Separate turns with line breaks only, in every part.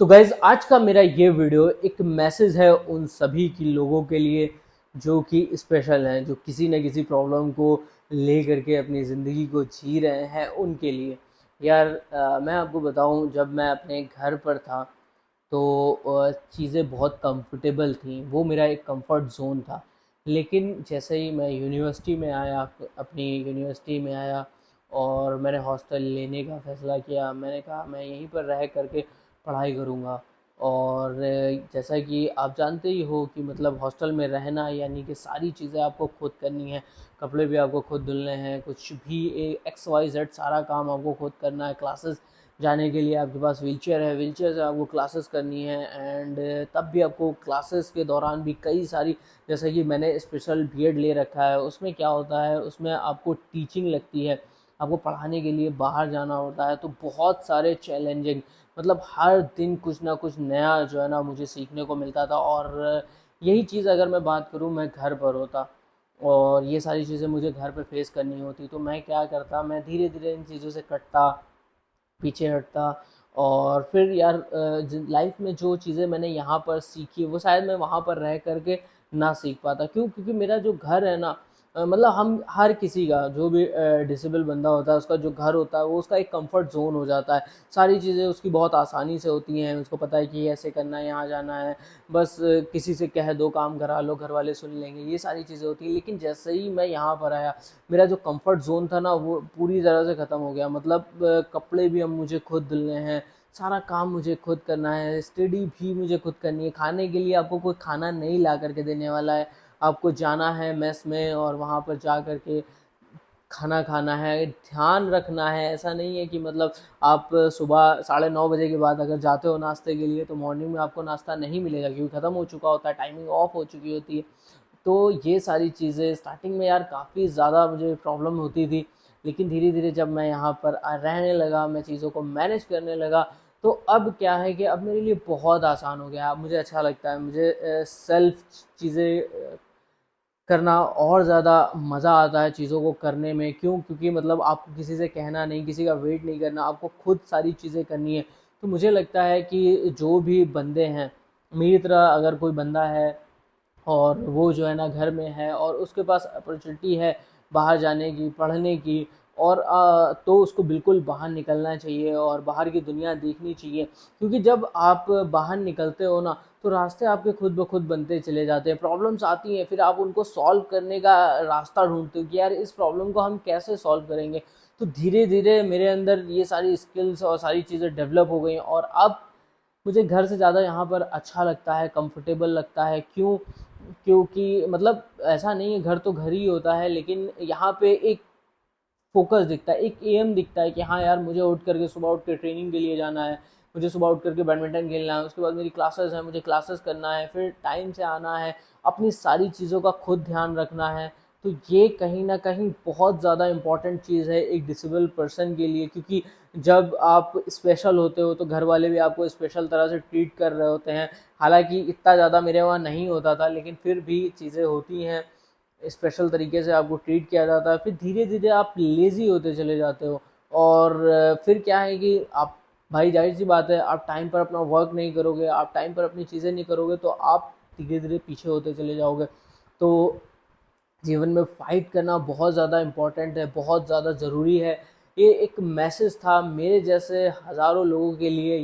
तो गाइज़ आज का मेरा ये वीडियो एक मैसेज है उन सभी की लोगों के लिए जो कि स्पेशल हैं, जो किसी न किसी प्रॉब्लम को ले करके अपनी ज़िंदगी को जी रहे हैं उनके लिए। यार मैं आपको बताऊं, जब मैं अपने घर पर था तो चीज़ें बहुत कंफर्टेबल थी, वो मेरा एक कंफर्ट ज़ोन था। लेकिन जैसे ही मैं यूनिवर्सिटी में आया, अपनी यूनिवर्सिटी में आया और मैंने हॉस्टल लेने का फ़ैसला किया, मैंने कहा मैं यहीं पर रह करके पढ़ाई करूँगा। और जैसा कि आप जानते ही हो कि मतलब हॉस्टल में रहना यानी कि सारी चीज़ें आपको खुद करनी है, कपड़े भी आपको खुद धुलने हैं, कुछ भी एक्स वाई जेड सारा काम आपको खुद करना है। क्लासेस जाने के लिए आपके पास व्हीलचेयर है, व्हीलचेयर से आपको क्लासेस करनी है। एंड तब भी आपको क्लासेस के दौरान भी कई सारी, जैसे कि मैंने स्पेशल बीएड ले रखा है, उसमें क्या होता है, उसमें आपको टीचिंग लगती है, आपको पढ़ाने के लिए बाहर जाना होता है। तो बहुत सारे चैलेंजिंग, मतलब हर दिन कुछ ना कुछ नया जो है ना मुझे सीखने को मिलता था। और यही चीज़ अगर मैं बात करूँ, मैं घर पर होता और ये सारी चीज़ें मुझे घर पे फेस करनी होती तो मैं क्या करता, मैं धीरे धीरे इन चीज़ों से कटता, पीछे हटता। और फिर यार लाइफ में जो चीज़ें मैंने यहाँ पर सीखी वो शायद मैं वहाँ पर रह करके ना सीख पाता। क्यों? क्योंकि मेरा जो घर है ना, मतलब हम हर किसी का जो भी डिसेबल बंदा होता है उसका जो घर होता है वो उसका एक कंफर्ट जोन हो जाता है। सारी चीज़ें उसकी बहुत आसानी से होती हैं, उसको पता है कि ये ऐसे करना है, यहाँ जाना है, बस किसी से कह दो काम करा लो, घर वाले सुन लेंगे, ये सारी चीज़ें होती हैं। लेकिन जैसे ही मैं यहाँ पर आया, मेरा जो कंफर्ट ज़ोन था ना वो पूरी तरह से ख़त्म हो गया। मतलब कपड़े भी अब मुझे खुद धुलने हैं, सारा काम मुझे खुद करना है, स्टडी भी मुझे खुद करनी है। खाने के लिए आपको कोई खाना नहीं ला करके देने वाला है, आपको जाना है मेस में और वहाँ पर जा कर के खाना खाना है, ध्यान रखना है। ऐसा नहीं है कि मतलब आप सुबह 9:30 बजे के बाद अगर जाते हो नाश्ते के लिए तो मॉर्निंग में आपको नाश्ता नहीं मिलेगा, क्योंकि ख़त्म हो चुका होता है, टाइमिंग ऑफ हो चुकी होती है। तो ये सारी चीज़ें स्टार्टिंग में यार काफ़ी ज़्यादा मुझे प्रॉब्लम होती थी। लेकिन धीरे धीरे जब मैं यहाँ पर रहने लगा, मैं चीज़ों को मैनेज करने लगा, तो अब क्या है कि अब मेरे लिए बहुत आसान हो गया। अब मुझे अच्छा लगता है, मुझे सेल्फ चीज़ें करना और ज़्यादा मज़ा आता है चीज़ों को करने में। क्यों? क्योंकि मतलब आपको किसी से कहना नहीं, किसी का वेट नहीं करना, आपको खुद सारी चीज़ें करनी है। तो मुझे लगता है कि जो भी बंदे हैं, मेरी तरह अगर कोई बंदा है और वो जो है ना घर में है और उसके पास अपॉर्चुनिटी है बाहर जाने की, पढ़ने की, और तो उसको बिल्कुल बाहर निकलना चाहिए और बाहर की दुनिया देखनी चाहिए। क्योंकि जब आप बाहर निकलते हो ना तो रास्ते आपके खुद ब खुद बनते चले जाते हैं। प्रॉब्लम्स आती हैं, फिर आप उनको सॉल्व करने का रास्ता ढूंढते हो कि यार इस प्रॉब्लम को हम कैसे सॉल्व करेंगे। तो धीरे धीरे मेरे अंदर ये सारी स्किल्स और सारी चीज़ें डेवलप हो गई और अब मुझे घर से ज़्यादा यहाँ पर अच्छा लगता है, कंफर्टेबल लगता है। क्यों? क्योंकि मतलब ऐसा नहीं है, घर तो घर ही होता है, लेकिन यहाँ पे एक फ़ोकस दिखता है, एक एम दिखता है कि हाँ यार मुझे उठ करके सुबह उठ के ट्रेनिंग के लिए जाना है, मुझे सुबह उठ करके बैडमिंटन खेलना है, उसके बाद मेरी क्लासेस हैं, मुझे क्लासेस करना है, फिर टाइम से आना है, अपनी सारी चीज़ों का खुद ध्यान रखना है। तो ये कहीं न कहीं बहुत ज़्यादा इम्पॉर्टेंट चीज़ है एक डिसेबल पर्सन के लिए। क्योंकि जब आप स्पेशल होते हो तो घर वाले भी आपको स्पेशल तरह से ट्रीट कर रहे होते हैं। हालाँकि इतना ज़्यादा मेरे वहाँ नहीं होता था, लेकिन फिर भी चीज़ें होती हैं, स्पेशल तरीके से आपको ट्रीट किया जाता है। फिर धीरे धीरे आप लेज़ी होते चले जाते हो और फिर क्या है कि आप, भाई जाहिर सी बात है, आप टाइम पर अपना वर्क नहीं करोगे, आप टाइम पर अपनी चीज़ें नहीं करोगे तो आप धीरे धीरे पीछे होते चले जाओगे। तो जीवन में फ़ाइट करना बहुत ज़्यादा इम्पोर्टेंट है, बहुत ज़्यादा ज़रूरी है। ये एक मैसेज था मेरे जैसे हज़ारों लोगों के लिए।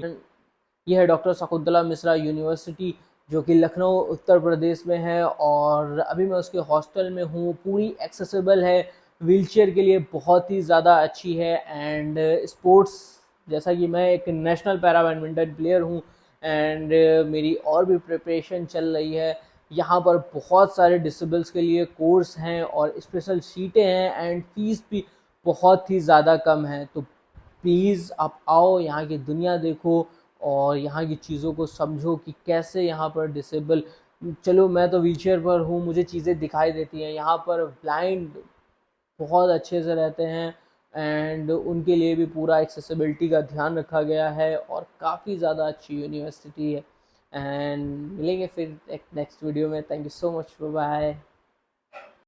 ये है डॉक्टर शकुंतला मिश्रा यूनिवर्सिटी, जो कि लखनऊ उत्तर प्रदेश में है और अभी मैं उसके हॉस्टल में हूँ। पूरी एक्सेसिबल है, व्हीलचेयर के लिए बहुत ही ज़्यादा अच्छी है। एंड स्पोर्ट्स, जैसा कि मैं एक नेशनल पैरा बैडमिंटन प्लेयर हूँ एंड मेरी और भी प्रिपरेशन चल रही है। यहाँ पर बहुत सारे डिसेबल्स के लिए कोर्स हैं और स्पेशल सीटें हैं एंड फीस भी बहुत ही ज़्यादा कम है। तो प्लीज़ आप आओ, यहाँ की दुनिया देखो और यहाँ की चीज़ों को समझो कि कैसे यहाँ पर डिसेबल, चलो मैं तो व्हीलचेयर पर हूँ, मुझे चीज़ें दिखाई देती हैं, यहाँ पर ब्लाइंड बहुत अच्छे से रहते हैं एंड उनके लिए भी पूरा एक्सेसिबिलिटी का ध्यान रखा गया है और काफ़ी ज़्यादा अच्छी यूनिवर्सिटी है। एंड मिलेंगे फिर एक नेक्स्ट वीडियो में। Thank you so much, bye bye.